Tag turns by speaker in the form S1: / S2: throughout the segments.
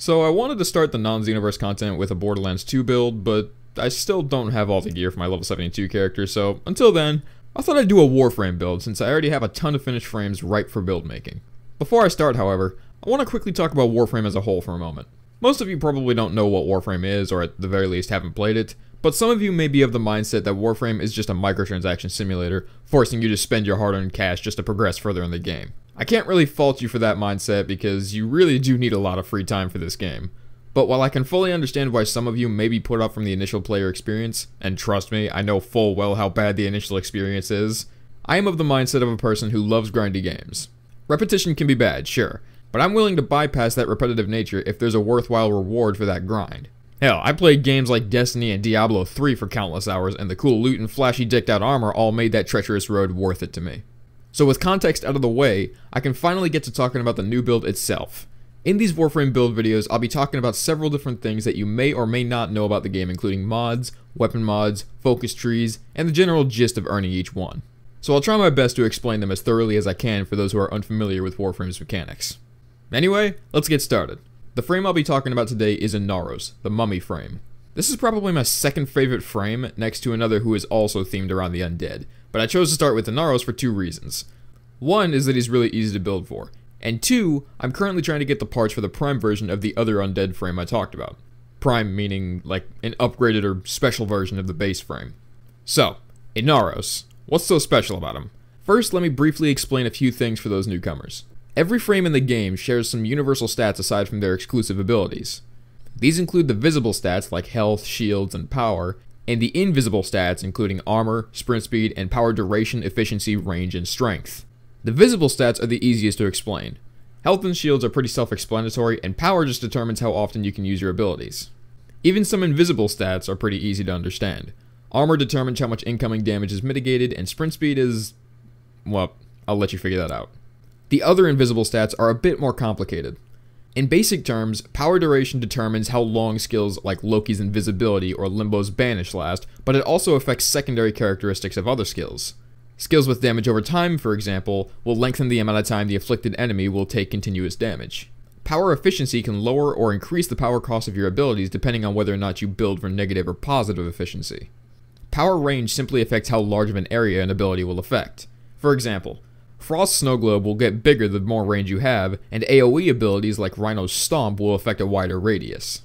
S1: So I wanted to start the non-Xenoverse content with a Borderlands 2 build, but I still don't have all the gear for my level 72 character, so until then, I thought I'd do a Warframe build since I already have a ton of finished frames ripe for build making. Before I start, however, I want to quickly talk about Warframe as a whole for a moment. Most of you probably don't know what Warframe is, or at the very least haven't played it, but some of you may be of the mindset that Warframe is just a microtransaction simulator, forcing you to spend your hard-earned cash just to progress further in the game. I can't really fault you for that mindset because you really do need a lot of free time for this game. But while I can fully understand why some of you may be put off from the initial player experience, and trust me, I know full well how bad the initial experience is, I am of the mindset of a person who loves grindy games. Repetition can be bad, sure, but I'm willing to bypass that repetitive nature if there's a worthwhile reward for that grind. Hell, I played games like Destiny and Diablo 3 for countless hours, and the cool loot and flashy decked out armor all made that treacherous road worth it to me. So with context out of the way, I can finally get to talking about the new build itself. In these Warframe build videos, I'll be talking about several different things that you may or may not know about the game, including mods, weapon mods, focus trees, and the general gist of earning each one. So I'll try my best to explain them as thoroughly as I can for those who are unfamiliar with Warframe's mechanics. Anyway, let's get started. The frame I'll be talking about today is Inaros, the mummy frame. This is probably my second favorite frame, next to another who is also themed around the undead, but I chose to start with Inaros for two reasons. One is that he's really easy to build for, and two, I'm currently trying to get the parts for the Prime version of the other undead frame I talked about. Prime meaning like an upgraded or special version of the base frame. So, Inaros, what's so special about him? First, let me briefly explain a few things for those newcomers. Every frame in the game shares some universal stats aside from their exclusive abilities. These include the visible stats like health, shields, and power, and the invisible stats including armor, sprint speed, and power duration, efficiency, range, and strength. The visible stats are the easiest to explain. Health and shields are pretty self-explanatory, and power just determines how often you can use your abilities. Even some invisible stats are pretty easy to understand. Armor determines how much incoming damage is mitigated, and sprint speed is... well, I'll let you figure that out. The other invisible stats are a bit more complicated. In basic terms, power duration determines how long skills like Loki's invisibility or Limbo's banish last, but it also affects secondary characteristics of other skills. Skills with damage over time, for example, will lengthen the amount of time the afflicted enemy will take continuous damage. Power efficiency can lower or increase the power cost of your abilities depending on whether or not you build for negative or positive efficiency. Power range simply affects how large of an area an ability will affect. For example, Frost's Snow Globe will get bigger the more range you have, and AoE abilities like Rhino's Stomp will affect a wider radius.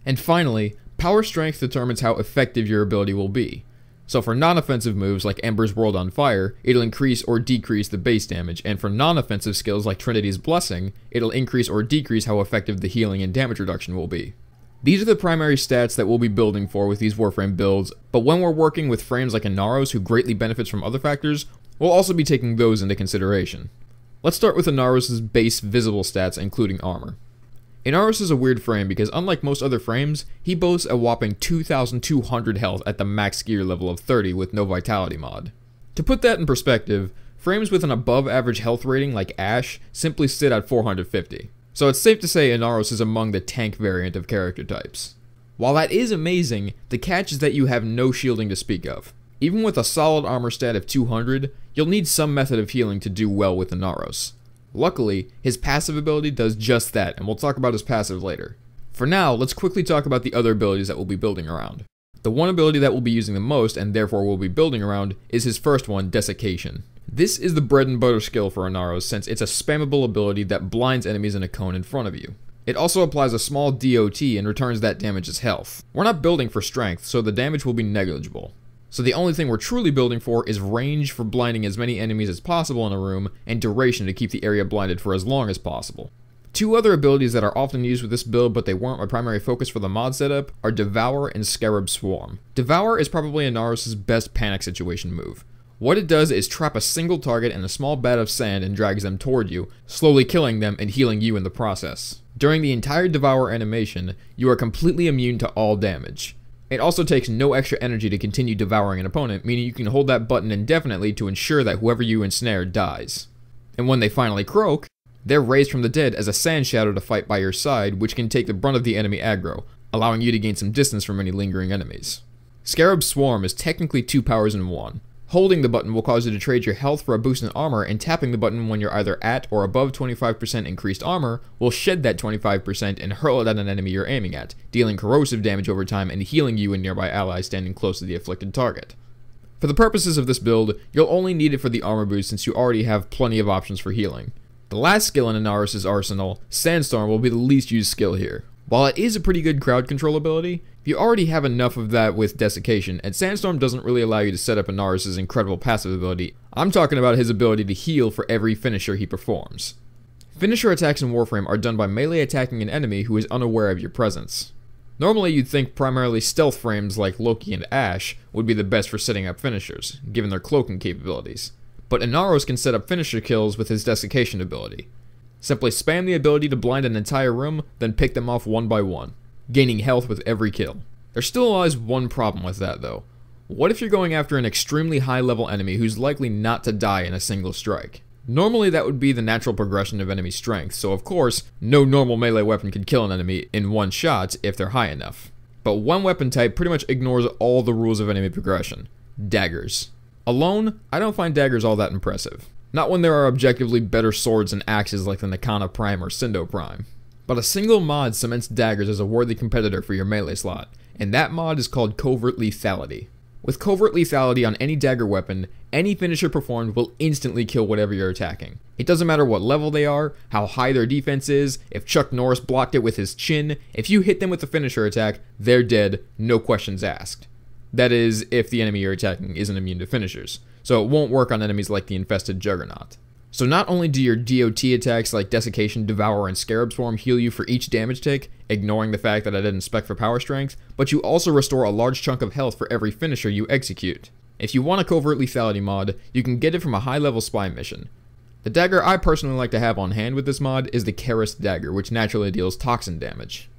S1: And finally, power strength determines how effective your ability will be. So for non-offensive moves like Ember's World on Fire, it'll increase or decrease the base damage, and for non-offensive skills like Trinity's Blessing, it'll increase or decrease how effective the healing and damage reduction will be. These are the primary stats that we'll be building for with these Warframe builds, but when we're working with frames like Inaros who greatly benefits from other factors, we'll also be taking those into consideration. Let's start with Inaros' base visible stats, including armor. Inaros is a weird frame because unlike most other frames, he boasts a whopping 2,200 health at the max gear level of 30 with no vitality mod. To put that in perspective, frames with an above average health rating like Ashe simply sit at 450. So it's safe to say Inaros is among the tank variant of character types. While that is amazing, the catch is that you have no shielding to speak of. Even with a solid armor stat of 200, you'll need some method of healing to do well with Inaros. Luckily, his passive ability does just that, and we'll talk about his passive later. For now, let's quickly talk about the other abilities that we'll be building around. The one ability that we'll be using the most, and therefore we'll be building around, is his first one, Desiccation. This is the bread and butter skill for Inaros since it's a spammable ability that blinds enemies in a cone in front of you. It also applies a small DOT and returns that damage as health. We're not building for strength, so the damage will be negligible. So the only thing we're truly building for is range for blinding as many enemies as possible in a room, and duration to keep the area blinded for as long as possible. Two other abilities that are often used with this build but they weren't my primary focus for the mod setup are Devour and Scarab Swarm. Devour is probably Inaros' best panic situation move. What it does is trap a single target in a small bed of sand and drags them toward you, slowly killing them and healing you in the process. During the entire Devour animation, you are completely immune to all damage. It also takes no extra energy to continue devouring an opponent, meaning you can hold that button indefinitely to ensure that whoever you ensnare dies. And when they finally croak, they're raised from the dead as a sand shadow to fight by your side, which can take the brunt of the enemy aggro, allowing you to gain some distance from any lingering enemies. Scarab Swarm is technically 2 powers in one. Holding the button will cause you to trade your health for a boost in armor, and tapping the button when you're either at or above 25% increased armor will shed that 25% and hurl it at an enemy you're aiming at, dealing corrosive damage over time and healing you and nearby allies standing close to the afflicted target. For the purposes of this build, you'll only need it for the armor boost since you already have plenty of options for healing. The last skill in Inaros' arsenal, Sandstorm, will be the least used skill here. While it is a pretty good crowd control ability, you already have enough of that with Desiccation, and Sandstorm doesn't really allow you to set up Inaros' incredible passive ability. I'm talking about his ability to heal for every finisher he performs. Finisher attacks in Warframe are done by melee attacking an enemy who is unaware of your presence. Normally you'd think primarily stealth frames like Loki and Ashe would be the best for setting up finishers, given their cloaking capabilities. But Inaros can set up finisher kills with his Desiccation ability. Simply spam the ability to blind an entire room, then pick them off one by one, gaining health with every kill. There still lies one problem with that though. What if you're going after an extremely high level enemy who's likely not to die in a single strike? Normally that would be the natural progression of enemy strength, so of course, no normal melee weapon can kill an enemy in one shot if they're high enough. But one weapon type pretty much ignores all the rules of enemy progression: daggers. Alone, I don't find daggers all that impressive. Not when there are objectively better swords and axes like the Nakana Prime or Sindo Prime. But a single mod cements daggers as a worthy competitor for your melee slot, and that mod is called Covert Lethality. With Covert Lethality on any dagger weapon, any finisher performed will instantly kill whatever you're attacking. It doesn't matter what level they are, how high their defense is, if Chuck Norris blocked it with his chin, if you hit them with a finisher attack, they're dead, no questions asked. That is, if the enemy you're attacking isn't immune to finishers, so it won't work on enemies like the infested Juggernaut. So not only do your DOT attacks like Desiccation, Devour, and Scarab Swarm heal you for each damage take, ignoring the fact that I didn't spec for power strength, but you also restore a large chunk of health for every finisher you execute. If you want a Covert Lethality mod, you can get it from a high-level spy mission. The dagger I personally like to have on hand with this mod is the Karis dagger, which naturally deals toxin damage.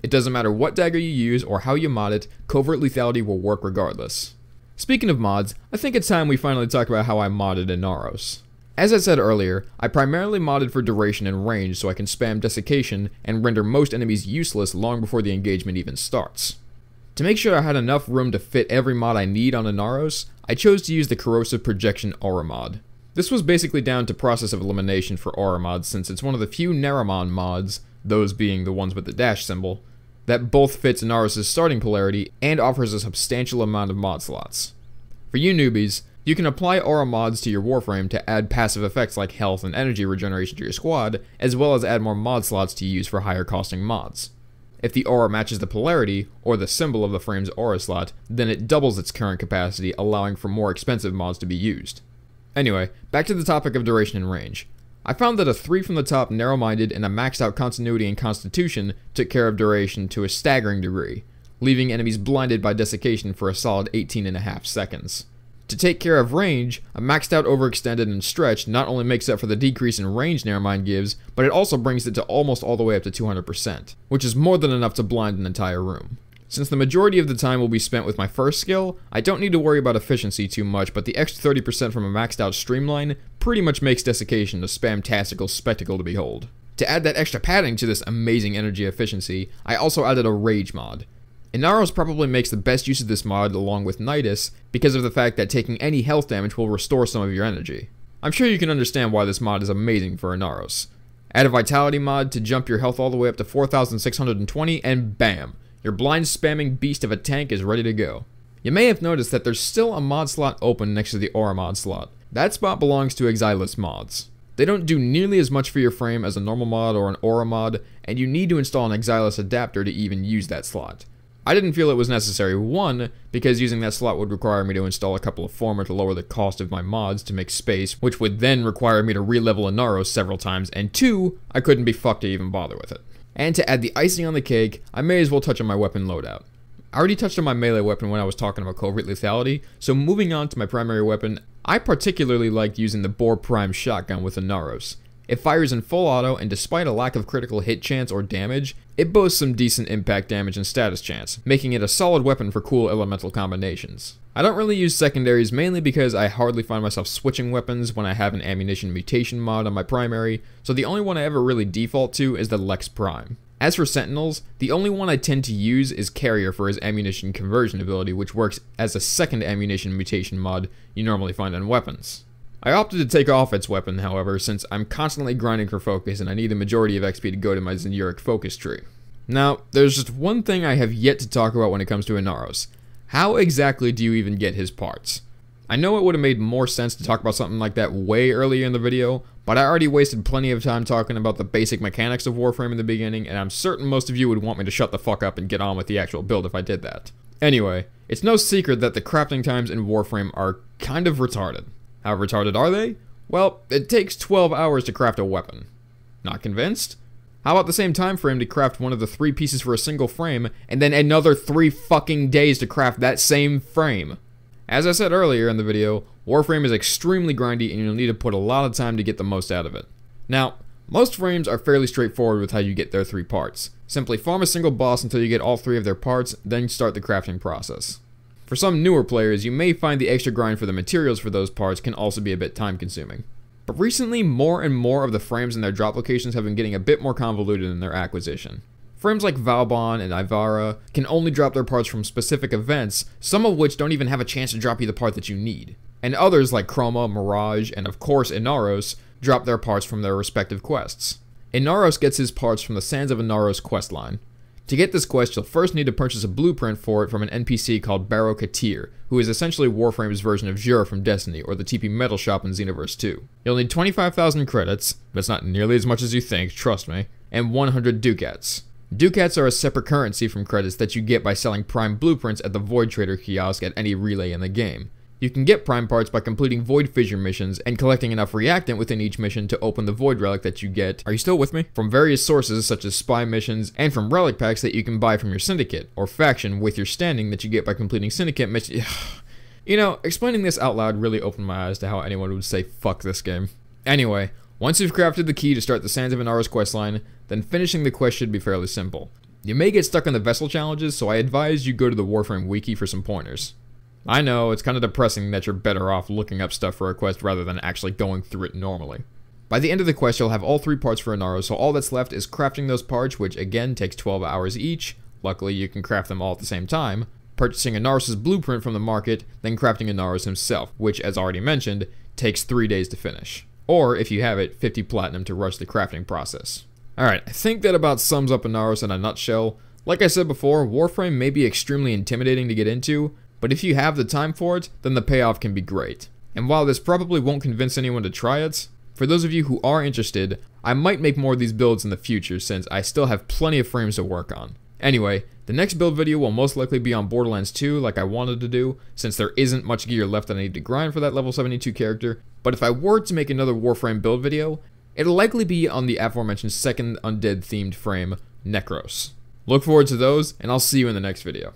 S1: It doesn't matter what dagger you use or how you mod it, Covert Lethality will work regardless. Speaking of mods, I think it's time we finally talk about how I modded Inaros. As I said earlier, I primarily modded for duration and range so I can spam Desiccation and render most enemies useless long before the engagement even starts. To make sure I had enough room to fit every mod I need on Inaros, I chose to use the Corrosive Projection Aura mod. This was basically down to process of elimination for aura mods since it's one of the few Naramon mods, those being the ones with the dash symbol, that both fits Inaros' starting polarity and offers a substantial amount of mod slots. For you newbies, you can apply aura mods to your Warframe to add passive effects like health and energy regeneration to your squad, as well as add more mod slots to use for higher costing mods. If the aura matches the polarity, or the symbol of the frame's aura slot, then it doubles its current capacity, allowing for more expensive mods to be used. Anyway, back to the topic of duration and range. I found that a 3 from the top narrow-minded and a maxed out continuity and constitution took care of duration to a staggering degree, leaving enemies blinded by Desiccation for a solid 18.5 seconds. To take care of range, a maxed out overextended and stretched not only makes up for the decrease in range Narrowmind gives, but it also brings it to almost all the way up to 200%, which is more than enough to blind an entire room. Since the majority of the time will be spent with my first skill, I don't need to worry about efficiency too much, but the extra 30% from a maxed out streamline pretty much makes Desiccation a spam-tastical spectacle to behold. To add that extra padding to this amazing energy efficiency, I also added a rage mod. Inaros probably makes the best use of this mod along with Nidus because of the fact that taking any health damage will restore some of your energy. I'm sure you can understand why this mod is amazing for Inaros. Add a vitality mod to jump your health all the way up to 4,620 and bam! Your blind spamming beast of a tank is ready to go. You may have noticed that there's still a mod slot open next to the aura mod slot. That spot belongs to Xylus mods. They don't do nearly as much for your frame as a normal mod or an aura mod, and you need to install an Xylus adapter to even use that slot. I didn't feel it was necessary, 1, because using that slot would require me to install a couple of Former to lower the cost of my mods to make space, which would then require me to re-level Inaros several times, and 2, I couldn't be fucked to even bother with it. And to add the icing on the cake, I may as well touch on my weapon loadout. I already touched on my melee weapon when I was talking about Covert Lethality, so moving on to my primary weapon, I particularly liked using the Boar Prime shotgun with Inaros. It fires in full auto, and despite a lack of critical hit chance or damage, it boasts some decent impact damage and status chance, making it a solid weapon for cool elemental combinations. I don't really use secondaries mainly because I hardly find myself switching weapons when I have an ammunition mutation mod on my primary, so the only one I ever really default to is the Lex Prime. As for sentinels, the only one I tend to use is Carrier for his ammunition conversion ability, which works as a second ammunition mutation mod you normally find on weapons. I opted to take off its weapon, however, since I'm constantly grinding for focus and I need a majority of XP to go to my Xenoverse focus tree. Now, there's just one thing I have yet to talk about when it comes to Inaros. How exactly do you even get his parts? I know it would have made more sense to talk about something like that way earlier in the video, but I already wasted plenty of time talking about the basic mechanics of Warframe in the beginning, and I'm certain most of you would want me to shut the fuck up and get on with the actual build if I did that. Anyway, it's no secret that the crafting times in Warframe are kind of retarded. How retarded are they? Well, it takes 12 hours to craft a weapon. Not convinced? How about the same time frame to craft one of the 3 pieces for a single frame, and then another 3 fucking days to craft that same frame? As I said earlier in the video, Warframe is extremely grindy and you'll need to put a lot of time to get the most out of it. Now, most frames are fairly straightforward with how you get their 3 parts. Simply farm a single boss until you get all 3 of their parts, then start the crafting process. For some newer players, you may find the extra grind for the materials for those parts can also be a bit time consuming. But recently, more and more of the frames and their drop locations have been getting a bit more convoluted in their acquisition. Frames like Valbon and Ivara can only drop their parts from specific events, some of which don't even have a chance to drop you the part that you need. And others like Chroma, Mirage, and of course Inaros drop their parts from their respective quests. Inaros gets his parts from the Sands of Inaros questline. To get this quest, you'll first need to purchase a blueprint for it from an NPC called Baro Katir, who is essentially Warframe's version of Shiver from Destiny, or the TP Metal Shop in Xenoverse 2. You'll need 25,000 credits, but it's not nearly as much as you think, trust me, and 100 ducats. Ducats are a separate currency from credits that you get by selling prime blueprints at the Void Trader kiosk at any relay in the game. You can get prime parts by completing Void Fissure missions and collecting enough reactant within each mission to open the Void Relic that you get, are you still with me? From various sources such as spy missions and from relic packs that you can buy from your syndicate, or faction with your standing that you get by completing syndicate missions. You know, explaining this out loud really opened my eyes to how anyone would say fuck this game. Anyway, once you've crafted the key to start the Sands of Inaros questline, then finishing the quest should be fairly simple. You may get stuck on the vessel challenges, so I advise you go to the Warframe wiki for some pointers. I know, it's kind of depressing that you're better off looking up stuff for a quest rather than actually going through it normally. By the end of the quest, you'll have all 3 parts for Inaros, so all that's left is crafting those parts, which again takes 12 hours each. Luckily, you can craft them all at the same time. Purchasing Inaros' blueprint from the market, then crafting Inaros himself, which, as already mentioned, takes 3 days to finish. Or, if you have it, 50 platinum to rush the crafting process. Alright, I think that about sums up Inaros in a nutshell. Like I said before, Warframe may be extremely intimidating to get into, but if you have the time for it, then the payoff can be great. And while this probably won't convince anyone to try it, for those of you who are interested, I might make more of these builds in the future since I still have plenty of frames to work on. Anyway, the next build video will most likely be on Borderlands 2 like I wanted to do, since there isn't much gear left that I need to grind for that level 72 character, but if I were to make another Warframe build video, it'll likely be on the aforementioned second undead themed frame, Necros. Look forward to those, and I'll see you in the next video.